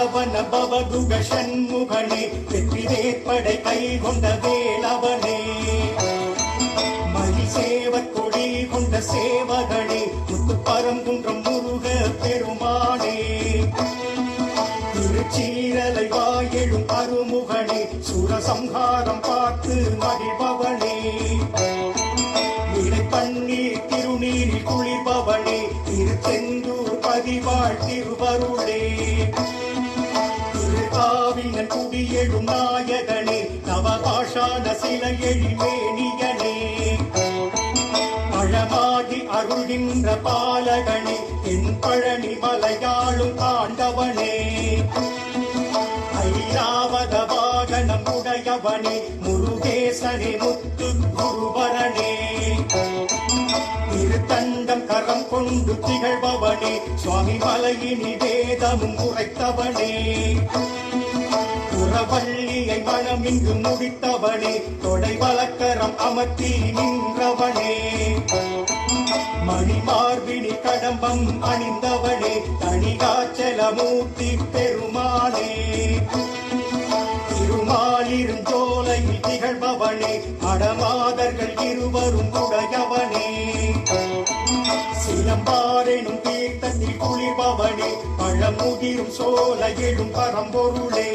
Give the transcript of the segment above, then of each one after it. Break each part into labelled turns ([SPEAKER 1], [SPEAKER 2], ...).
[SPEAKER 1] சரவண பவகுக சண்முகனே வெற்றி வேற்படை கை கொண்ட வேலவனே மணி சேவக் கொடி கொண்ட சேவகனே முத்து பரங்குன்றம் முருக பெருமானே திருச்சீரலை வாயெழும் அருமுகனே சூரசம்ஹாரம் பார்த்து மகிழ்பவனே பன்னீர் திருநீரில் குளிர்பவனே திருச்செந்தூர் பதிவாழ் திருவருளே திருக்காவினன் குடியெழும் நாயகனே நவபாஷான சிலை எழிமேனியனே பழமாகி அருள்கின்ற பாலகனே என் பழனி மலையாளும் ஆண்டவனே ஐராவத வாகனம் உடையவனே முருகேசனே முத்து குருபரனே திருத்தண்டம் கரம் கொண்டு திகழ்பவனே சுவாமி மலையினி வேதமும் உரைத்தவனே புறவள்ளியை மனமிங்கு முடித்தவனே தொடை வழக்கரம் அமர்த்தி நின்றவனே மணிமார்பினி கடம்பம் அணிந்தவனே தணிகாச்சலமூர்த்தி பெருமானே திருமாலிருஞ்சோலையில் திகழ்பவனே அடமாதர்கள் இருவரும் உடையவனே சிலம்பாரெனும் தீர்த்தத்தில் குளிர்பவனே பழமுதிரும் சோலையிடும் பரம்பொருளே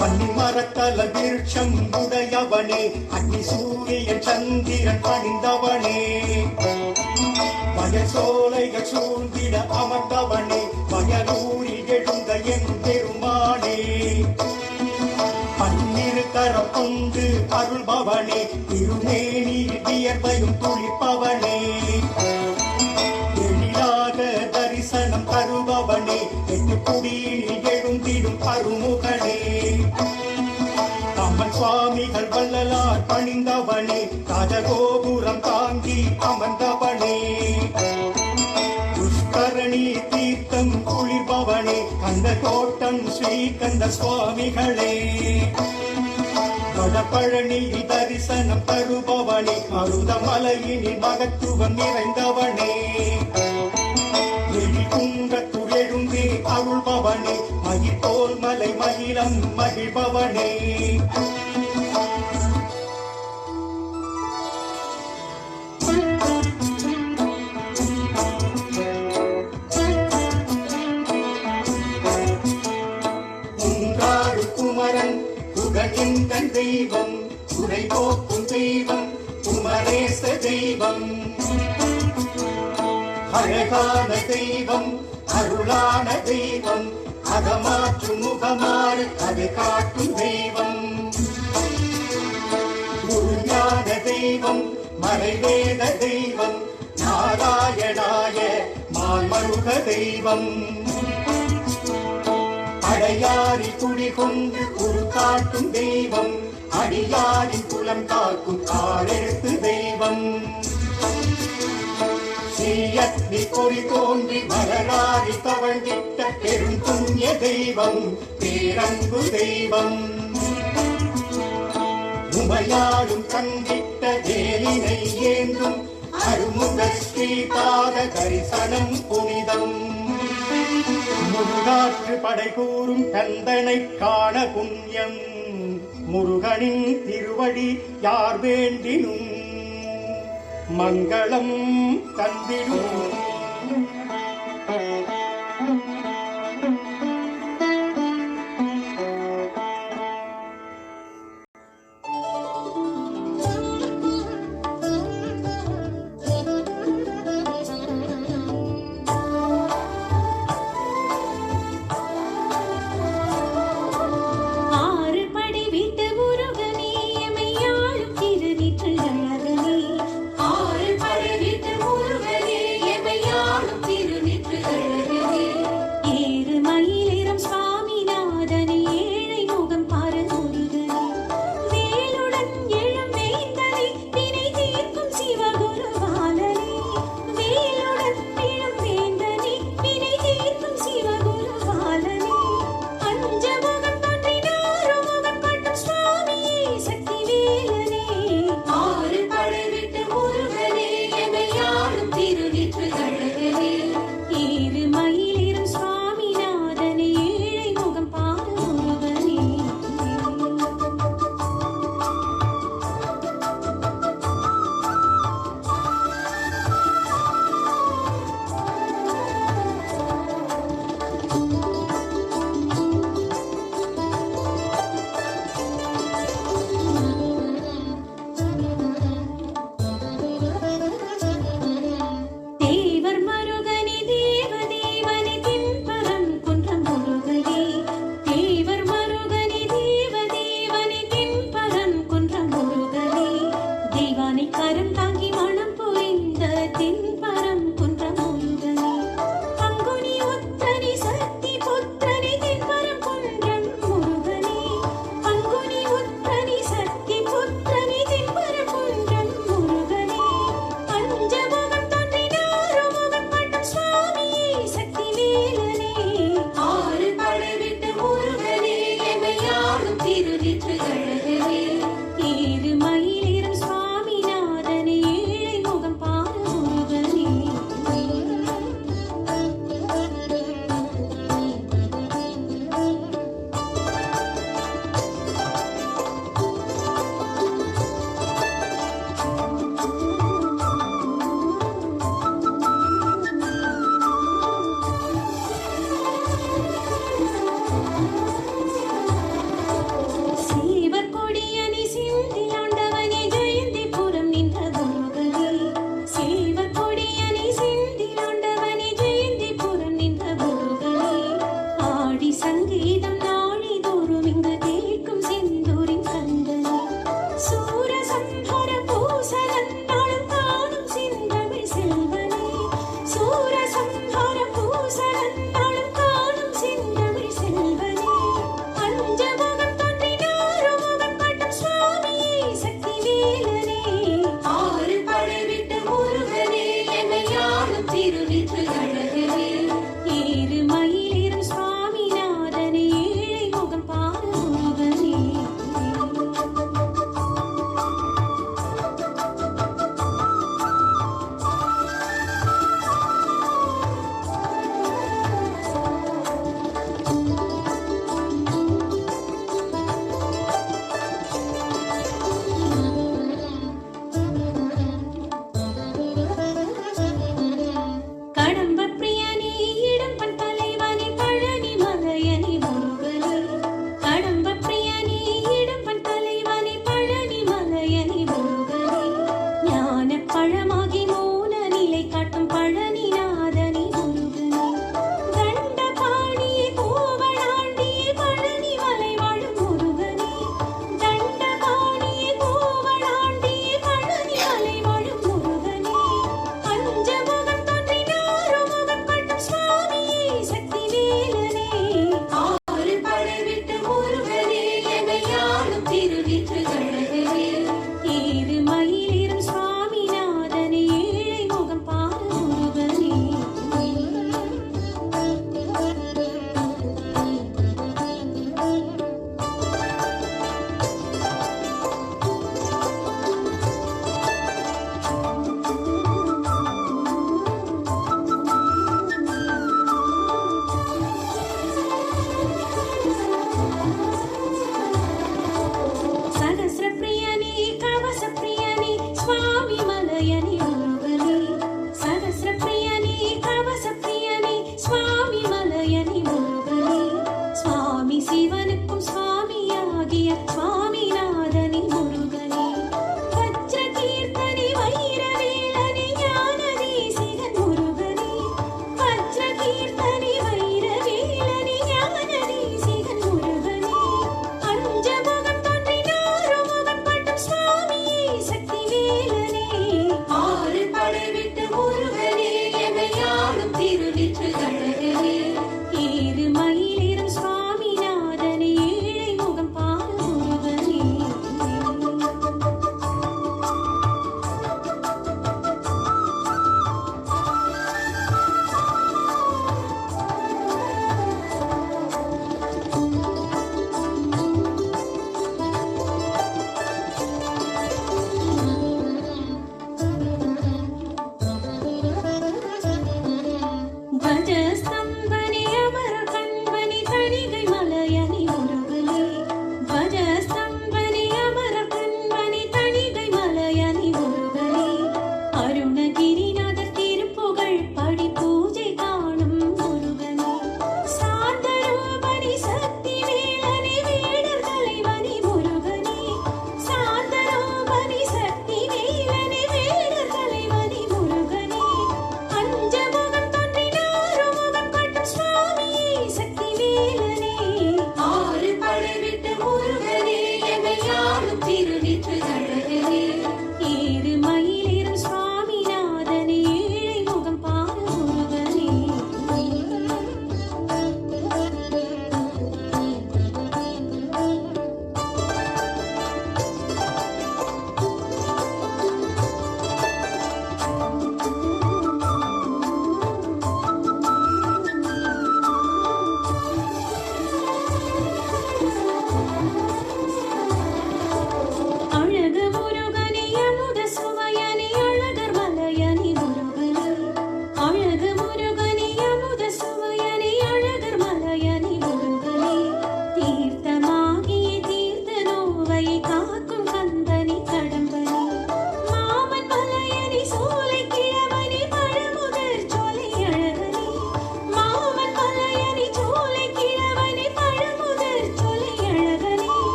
[SPEAKER 1] பன்னி மரத்தல விருட்சம் உடையவனே அக்னி சூரியன் சந்திரன் பணிந்தவனே வயல் சோலைகள் சூழ்ந்திட அமர்ந்தவனே வயலூரில் எழுந்த என் பெருமானே பன்னிரு கரம் கொண்டு அருள்பவனே திருமேனியில் வியர்வையும் துளிப்பவனே எழிலாக தரிசனம் தருபவனே எட்டு குடியில் எழுந்திடும் அருமுகனே அம்மன் சுவாமிகள் வள்ளலார் பணிந்தவனே ராஜகோபுரம் தாங்கி அமர்ந்தவனே புஷ்கரணி தீர்த்தம் குளிர்பவனே கந்த கோட்டம் ஸ்ரீகந்த சுவாமிகளே வடபழனியில் தரிசனம் தருபவனே மருதமலையினில் மகத்துவம் நிறைந்தவனே எழில்குன்றத்துள் எழுந்தே அருள்பவனே மகிழ்போல் மலை மகிழம் மகிழ்பவனே குமரன் குகனின் தெய்வம் குறை போக்கும் தெய்வம் குமரேச தெய்வம் அழகான தெய்வம் அருளான தெய்வம் அகமாற்று முகமாறு அதை காட்டும் தெய்வம் குருஞான தெய்வம் மறைவேத தெய்வம் நாராயணாய மால்மருக தெய்வம் அடையாரி குடி கொண்டு குரு காட்டும் தெய்வம் அடியாரின் குலம் காக்கும் ஆளெழுத்து தெய்வம் ஸ்ரீயத்னி பொறி தோன்றி மலராரி தவழ்ந்திட்ட பெரும் புண்ணிய தெய்வம் பேரன்பு தெய்வம் உமையாடும் கண்டிட்ட வேலினை ஏந்தும் அருமுக ஸ்ரீபாத தரிசனம் புனிதம் முருகாற்று படை கூறும் கந்தனை காண புண்ணியம் முருகனின் திருவடி யார் வேண்டினும் மங்களம் தந்திடும்